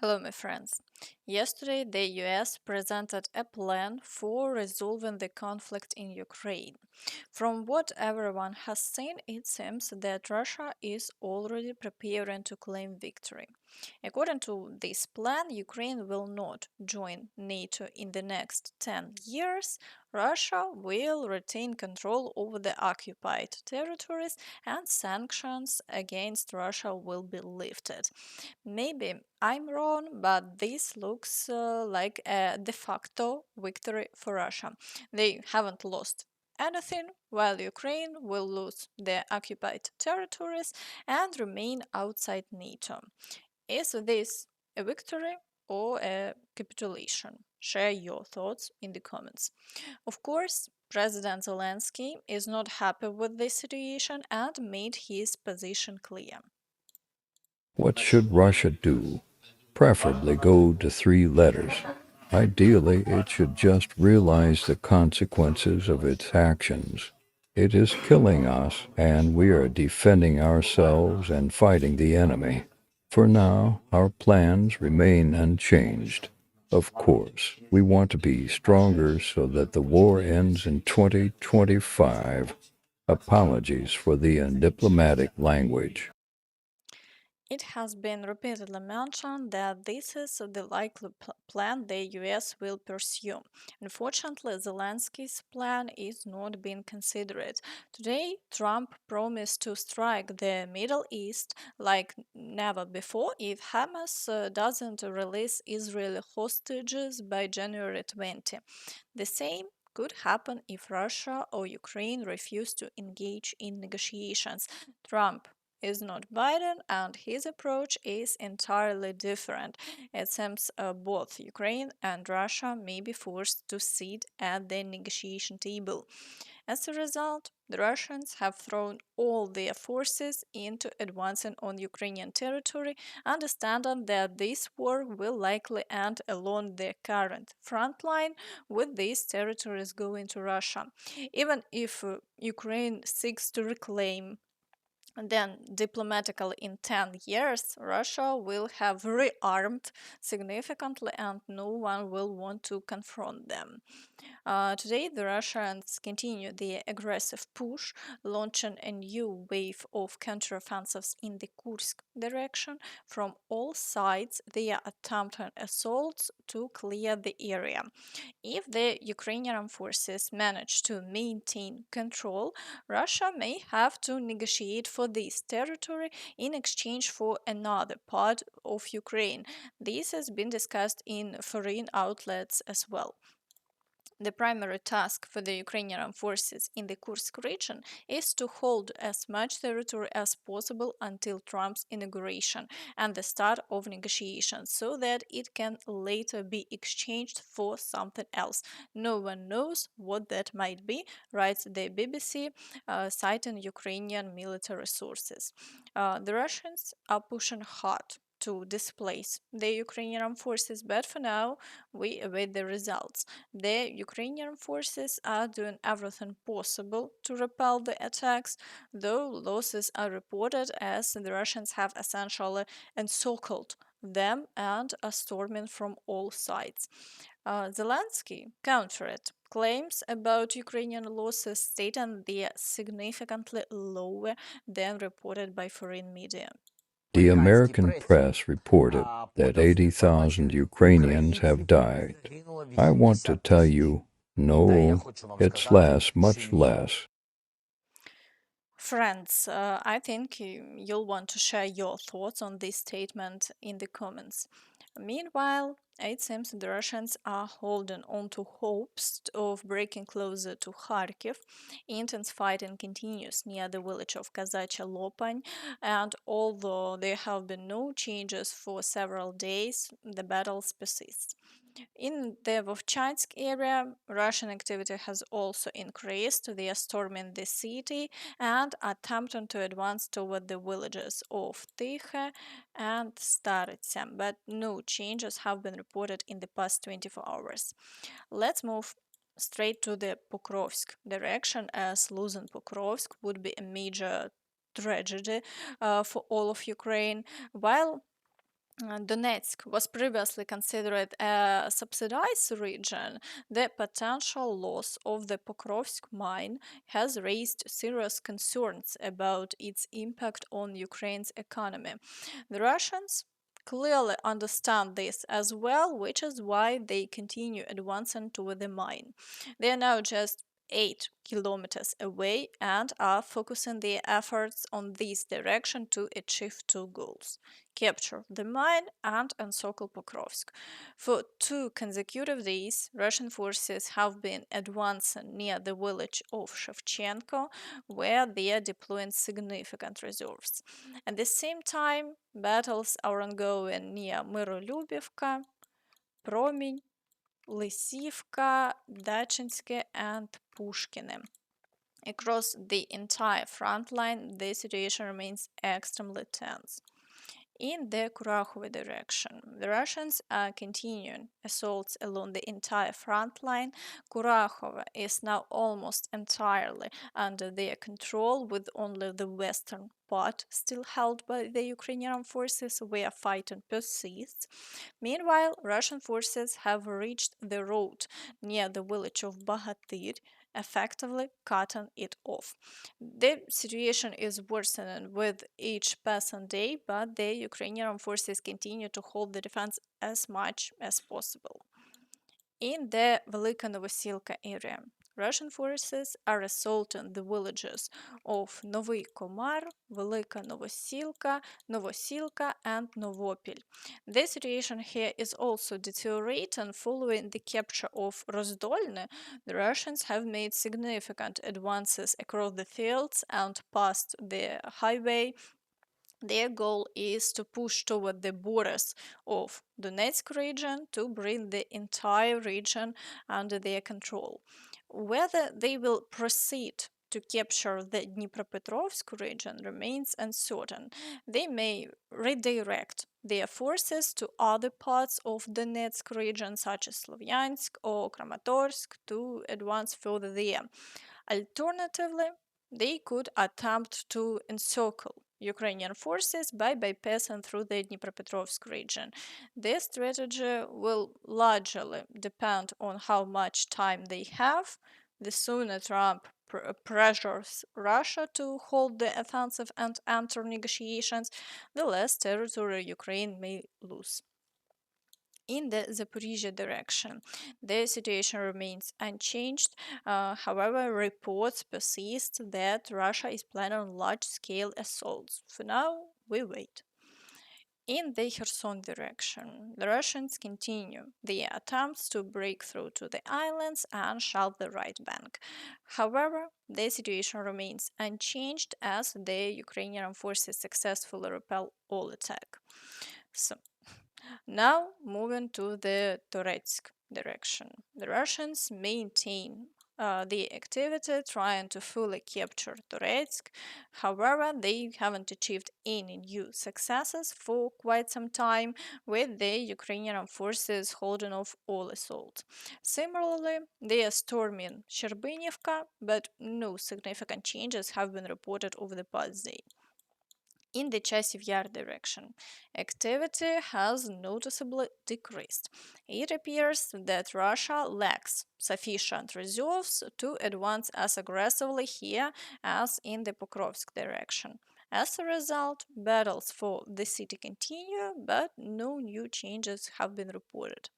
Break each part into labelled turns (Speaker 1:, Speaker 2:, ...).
Speaker 1: Hello, my friends. Yesterday, the US presented a plan for resolving the conflict in Ukraine. From what everyone has seen, it seems that Russia is already preparing to claim victory. According to this plan, Ukraine will not join NATO in the next 10 years. Russia will retain control over the occupied territories and sanctions against Russia will be lifted. Maybe I'm wrong, but this looks like a de facto victory for Russia. They haven't lost anything, while Ukraine will lose their occupied territories and remain outside NATO. Is this a victory or a capitulation? Share your thoughts in the comments. Of course, President Zelensky is not happy with this situation and made his position clear.
Speaker 2: What should Russia do? Preferably go to three letters. Ideally, it should just realize the consequences of its actions. It is killing us, and we are defending ourselves and fighting the enemy. For now, our plans remain unchanged. Of course, we want to be stronger so that the war ends in 2025. Apologies for the undiplomatic language.
Speaker 1: It has been repeatedly mentioned that this is the likely plan the US will pursue. Unfortunately, Zelensky's plan is not being considered. Today, Trump promised to strike the Middle East like never before if Hamas doesn't release Israeli hostages by January 20. The same could happen if Russia or Ukraine refuse to engage in negotiations. Trump is not Biden, and his approach is entirely different. It seems both Ukraine and Russia may be forced to sit at the negotiation table. As a result, the Russians have thrown all their forces into advancing on Ukrainian territory, understanding that this war will likely end along the current front line, with these territories going to Russia. Even if Ukraine seeks to reclaim then, diplomatically, in 10 years, Russia will have rearmed significantly and no one will want to confront them. Today, the Russians continue their aggressive push, launching a new wave of counteroffensives in the Kursk direction. From all sides, they are attempting assaults to clear the area. If the Ukrainian forces manage to maintain control, Russia may have to negotiate for this territory in exchange for another part of Ukraine. This has been discussed in foreign outlets as well. The primary task for the Ukrainian forces in the Kursk region is to hold as much territory as possible until Trump's inauguration and the start of negotiations so that it can later be exchanged for something else. No one knows what that might be, writes the BBC, citing Ukrainian military sources. The Russians are pushing hard to displace the Ukrainian forces, but for now, we await the results. The Ukrainian forces are doing everything possible to repel the attacks, though losses are reported as the Russians have essentially encircled them and are storming from all sides. Zelensky countered claims about Ukrainian losses, stating they are significantly lower than reported by foreign media.
Speaker 2: The American press reported that 80,000 Ukrainians have died. I want to tell you, no, it's less, much less.
Speaker 1: Friends, I think you'll want to share your thoughts on this statement in the comments. Meanwhile, it seems the Russians are holding on to hopes of breaking closer to Kharkiv. Intense fighting continues near the village of Kazachia Lopan, and although there have been no changes for several days, the battles persist. In the Vovchansk area, Russian activity has also increased. They are storming the city and attempting to advance toward the villages of Tikhe and Staritsa, but no changes have been reported in the past 24 hours. Let's move straight to the Pokrovsk direction, as losing Pokrovsk would be a major tragedy for all of Ukraine, while Donetsk was previously considered a subsidized region, the potential loss of the Pokrovsk mine has raised serious concerns about its impact on Ukraine's economy. The Russians clearly understand this as well, which is why they continue advancing toward the mine. They are now just 8 kilometers away and are focusing their efforts on this direction to achieve two goals: capture the mine and encircle Pokrovsk. For 2 consecutive days, Russian forces have been advancing near the village of Shevchenko, where they are deploying significant reserves. At the same time, battles are ongoing near Myrolюбівка, Promeny, Lysivka, Dachinske, and Pushkine. Across the entire front line, the situation remains extremely tense. In the Kurakhove direction, the Russians are continuing assaults along the entire front line. Kurakhove is now almost entirely under their control, with only the western part still held by the Ukrainian forces, where fighting persists. Meanwhile, Russian forces have reached the road near the village of Bahatir, effectively cutting it off. The situation is worsening with each passing day, but the Ukrainian forces continue to hold the defense as much as possible. In the Velika Novosilka area, Russian forces are assaulting the villages of Novy Komar, Velika Novosilka, Novosilka, and Novopil. The situation here is also deteriorating following the capture of Rozdolny. The Russians have made significant advances across the fields and past the highway. Their goal is to push toward the borders of Donetsk region to bring the entire region under their control. Whether they will proceed to capture the Dnipropetrovsk region remains uncertain. They may redirect their forces to other parts of Donetsk region, such as Slovyansk or Kramatorsk, to advance further there. Alternatively, they could attempt to encircle Ukrainian forces by bypassing through the Dnipropetrovsk region. This strategy will largely depend on how much time they have. The sooner Trump pressures Russia to hold the offensive and enter negotiations, the less territory Ukraine may lose. In the Zaporizhzhia direction, the situation remains unchanged. However, reports persist that Russia is planning large-scale assaults. For now, we wait. In the Kherson direction, the Russians continue their attempts to break through to the islands and shut the right bank. However, the situation remains unchanged as the Ukrainian forces successfully repel all attack. So, now, moving to the Toretsk direction. The Russians maintain the activity trying to fully capture Toretsk. However, they haven't achieved any new successes for quite some time, with the Ukrainian forces holding off all assaults. Similarly, they are storming Sherbynivka, but no significant changes have been reported over the past day. In the Chasiv Yar direction, activity has noticeably decreased. It appears that Russia lacks sufficient reserves to advance as aggressively here as in the Pokrovsk direction. As a result, battles for the city continue, but no new changes have been reported.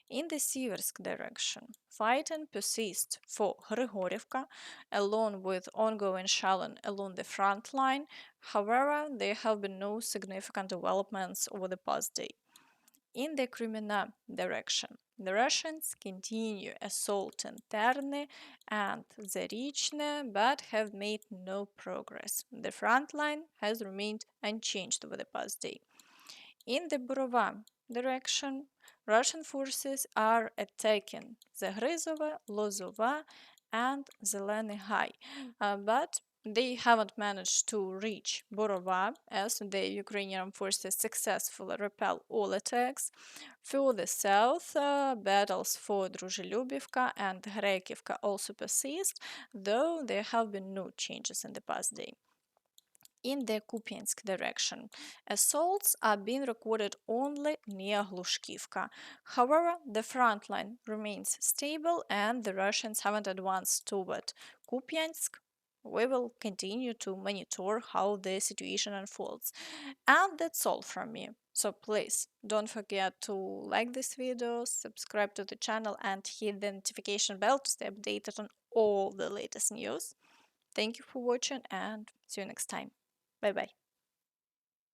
Speaker 1: In the Siversk direction, fighting persists for Grigorivka, along with ongoing shelling along the front line. However, there have been no significant developments over the past day. In the Kreminna direction, the Russians continue assaulting Terny and Zarychne, but have made no progress. The front line has remained unchanged over the past day. In the Borova direction, Russian forces are attacking Zagryzovo, Lozova, and Zeleny High, but they haven't managed to reach Borova as the Ukrainian forces successfully repel all attacks. Further south, battles for Druzhelyubivka and Grekivka also persist, though there have been no changes in the past day. in the Kupiansk direction. Assaults are being recorded only near Glushkivka. However, the front line remains stable and the Russians haven't advanced toward Kupiansk. We will continue to monitor how the situation unfolds. And that's all from me. So please don't forget to like this video, subscribe to the channel, and hit the notification bell to stay updated on all the latest news. Thank you for watching and see you next time. Bye bye.